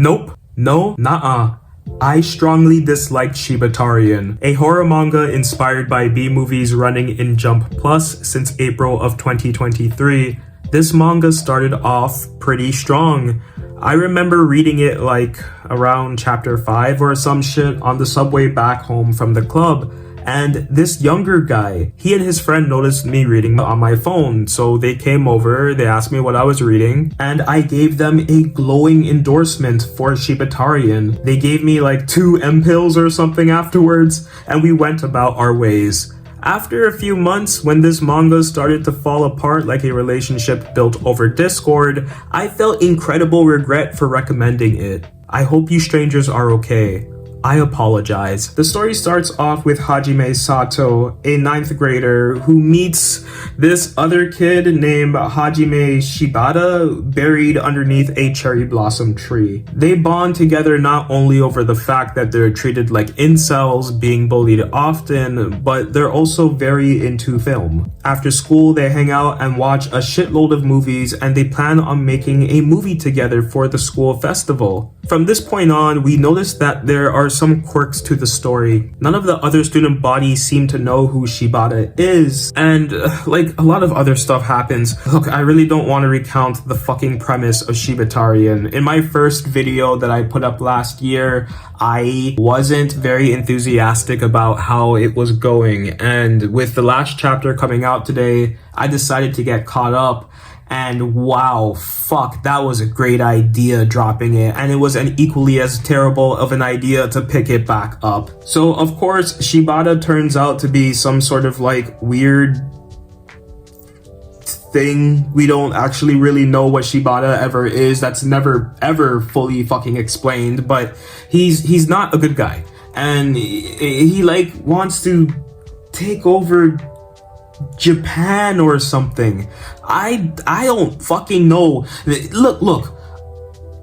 Nope. No, nuh-uh. I strongly disliked Shibatarian, a horror manga inspired by B-movies running in Jump Plus since April of 2023. This manga started off pretty strong. I remember reading it like around chapter 5 or some shit on the subway back home from the club. And this younger guy, he and his friend noticed me reading on my phone, so they came over, they asked me what I was reading, and I gave them a glowing endorsement for Shibatarian. They gave me like 2 M-pills or something afterwards, and we went about our ways. After a few months, when this manga started to fall apart like a relationship built over Discord, I felt incredible regret for recommending it. I hope you strangers are okay. I apologize. The story starts off with Hajime Sato, a 9th grader who meets this other kid named Hajime Shibata buried underneath a cherry blossom tree. They bond together not only over the fact that they're treated like incels, being bullied often, but they're also very into film. After school, they hang out and watch a shitload of movies, and they plan on making a movie together for the school festival. From this point on, we notice that there are some quirks to the story. None of the other student bodies seem to know who Shibata is, and like a lot of other stuff happens. Look, I really don't want to recount the fucking premise of Shibatarian. In my first video that I put up last year, I wasn't very enthusiastic about how it was going, and with the last chapter coming out today, I decided to get caught up. And wow, fuck, that was a great idea dropping it, and it was an equally as terrible of an idea to pick it back up. So of course, Shibata turns out to be some sort of like weird thing. We don't actually really know what Shibata ever is. That's never ever fully fucking explained, but he's not a good guy. And he like wants to take over Japan or something. I don't fucking know. Look,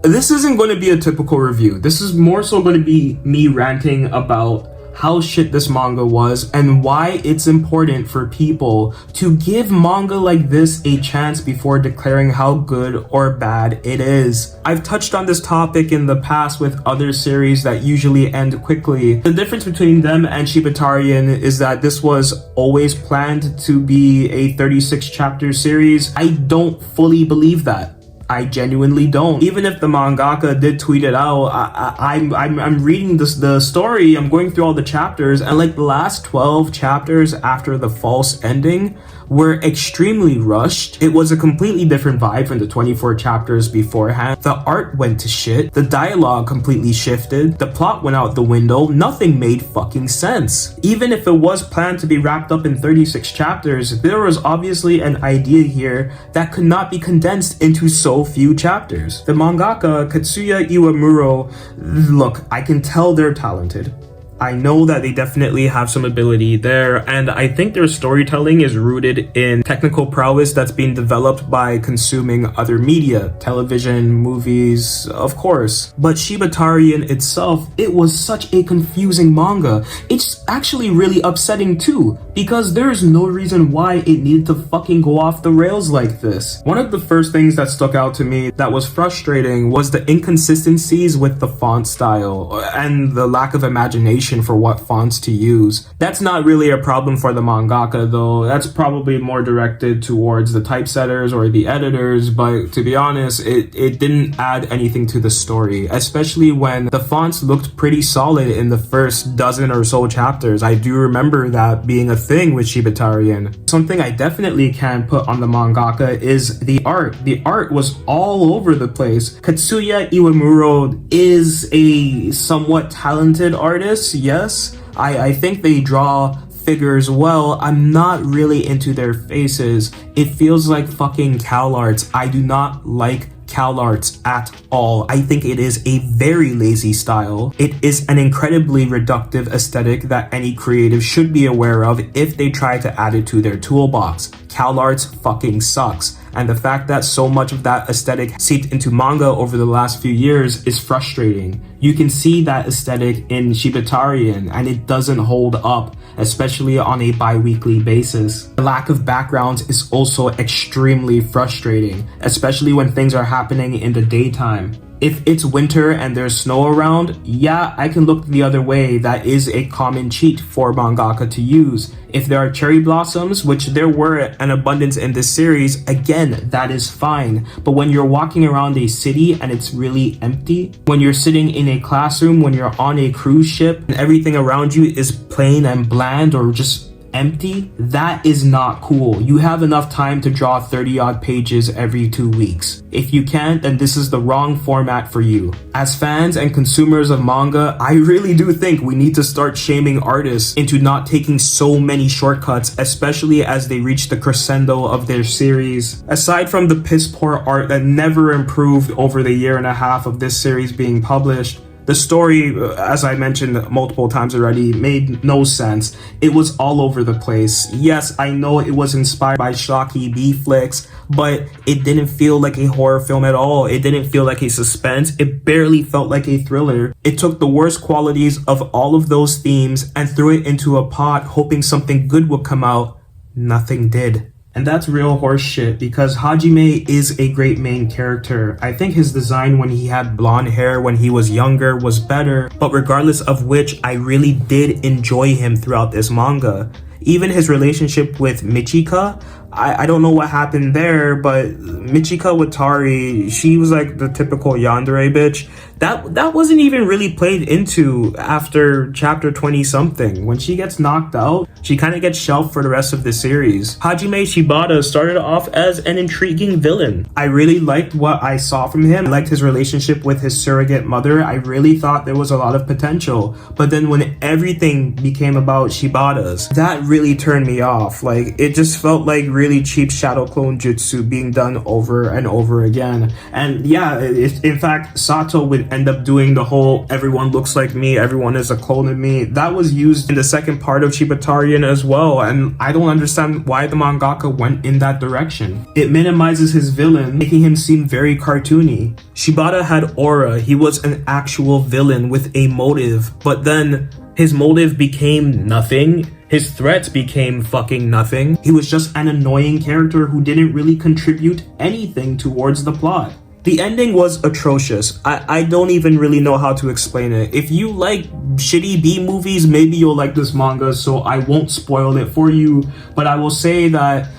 this isn't going to be a typical review. This is more so going to be me ranting about how shit this manga was and why it's important for people to give manga like this a chance before declaring how good or bad it is. I've touched on this topic in the past with other series that usually end quickly. The difference between them and Shibatarian is that this was always planned to be a 36 chapter series. I don't fully believe that. I genuinely don't. Even if the mangaka did tweet it out, I'm reading the story, I'm going through all the chapters, and like the last 12 chapters after the false ending were extremely rushed. It was a completely different vibe from the 24 chapters beforehand. The art went to shit, the dialogue completely shifted, the plot went out the window, nothing made fucking sense. Even if it was planned to be wrapped up in 36 chapters, there was obviously an idea here that could not be condensed into so few chapters. The mangaka, Katsuya Iwamuro, look, I can tell they're talented. I know that they definitely have some ability there, and I think their storytelling is rooted in technical prowess that's being developed by consuming other media, television, movies, of course. But Shibatarian itself, it was such a confusing manga. It's actually really upsetting too, because there's no reason why it needed to fucking go off the rails like this. One of the first things that stuck out to me that was frustrating was the inconsistencies with the font style and the lack of imagination for what fonts to use. That's not really a problem for the mangaka though. That's probably more directed towards the typesetters or the editors, but to be honest, it didn't add anything to the story, especially when the fonts looked pretty solid in the first dozen or so chapters. I do remember that being a thing with Shibatarian. Something I definitely can put on the mangaka is the art. The art was all over the place. Katsuya Iwamuro is a somewhat talented artist, yes. I think they draw figures well. I'm not really into their faces. It feels like fucking cal arts. I do not like cal arts at all. I think it is a very lazy style. It is an incredibly reductive aesthetic that any creative should be aware of if they try to add it to their toolbox. Cal arts fucking sucks. And the fact that so much of that aesthetic seeped into manga over the last few years is frustrating. You can see that aesthetic in Shibatarian, and it doesn't hold up, especially on a bi-weekly basis. The lack of backgrounds is also extremely frustrating, especially when things are happening in the daytime. If it's winter and there's snow around, yeah, I can look the other way. That is a common cheat for mangaka to use. If there are cherry blossoms, which there were an abundance in this series, again, that is fine. But when you're walking around a city and it's really empty, when you're sitting in a classroom, when you're on a cruise ship and everything around you is plain and bland or just empty, that is not cool. You have enough time to draw 30 odd pages every 2 weeks. If you can't, then this is the wrong format for you. As fans and consumers of manga, I really do think we need to start shaming artists into not taking so many shortcuts, especially as they reach the crescendo of their series. Aside from the piss poor art that never improved over the year and a half of this series being published, the story, as I mentioned multiple times already, made no sense. It was all over the place. Yes, I know it was inspired by schlocky B flicks, but it didn't feel like a horror film at all. It didn't feel like a suspense. It barely felt like a thriller. It took the worst qualities of all of those themes and threw it into a pot, hoping something good would come out. Nothing did. And that's real horse shit, because Hajime is a great main character. I think his design when he had blonde hair when he was younger was better, but regardless of which, I really did enjoy him throughout this manga. Even his relationship with Michika, I don't know what happened there, but Michika Watari, she was like the typical yandere bitch. That wasn't even really played into after chapter 20 something. When she gets knocked out, she kind of gets shelved for the rest of the series. Hajime Shibata started off as an intriguing villain. I really liked what I saw from him. I liked his relationship with his surrogate mother. I really thought there was a lot of potential. But then when everything became about Shibata's, that really turned me off. Like, it just felt like really cheap shadow clone jutsu being done over and over again. And yeah, in fact, Sato would end up doing the whole everyone looks like me, everyone is a clone of me. That was used in the second part of Shibatarian as well, and I don't understand why the mangaka went in that direction. It minimizes his villain, making him seem very cartoony. Shibata had aura. He was an actual villain with a motive, but then his motive became nothing. His threats became fucking nothing. He was just an annoying character who didn't really contribute anything towards the plot. The ending was atrocious. I don't even really know how to explain it. If you like shitty B movies, maybe you'll like this manga, so I won't spoil it for you, but I will say that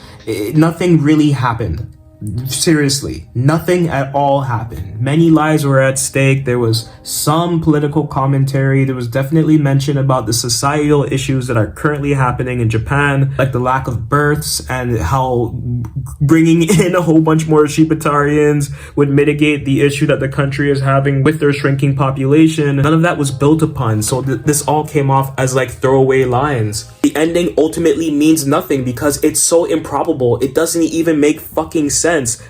nothing really happened. Seriously, nothing at all happened. Many lives were at stake. There was some political commentary. There was definitely mention about the societal issues that are currently happening in Japan, like the lack of births and how bringing in a whole bunch more Shibatarians would mitigate the issue that the country is having with their shrinking population. None of that was built upon, so this all came off as like throwaway lines. The ending ultimately means nothing because it's so improbable. It doesn't even make fucking sense.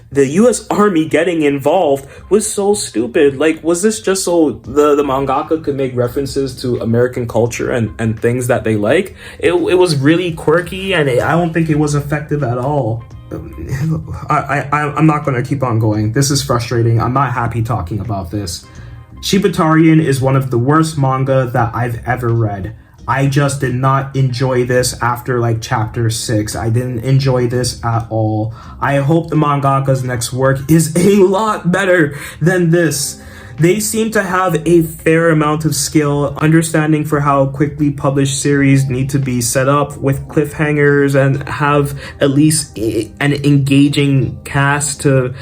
The US Army getting involved was so stupid. Like, was this just so the mangaka could make references to American culture and things that they like? It was really quirky, and I don't think it was effective at all. I'm not going to keep on going. This is frustrating. I'm not happy talking about this. Shibatarian is one of the worst manga that I've ever read. I just did not enjoy this after like chapter 6. I didn't enjoy this at all. I hope the mangaka's next work is a lot better than this. They seem to have a fair amount of skill, understanding for how quickly published series need to be set up with cliffhangers and have at least an engaging cast to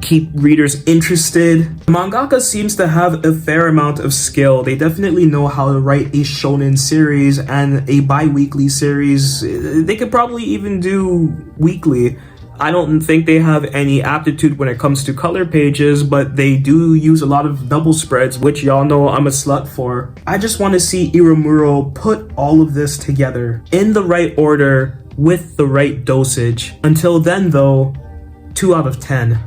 keep readers interested. Mangaka seems to have a fair amount of skill. They definitely know how to write a shonen series and a bi-weekly series. They could probably even do weekly. I don't think they have any aptitude when it comes to color pages, but they do use a lot of double spreads, which y'all know I'm a slut for. I just want to see Iramuro put all of this together in the right order with the right dosage. Until then though, 2 out of 10.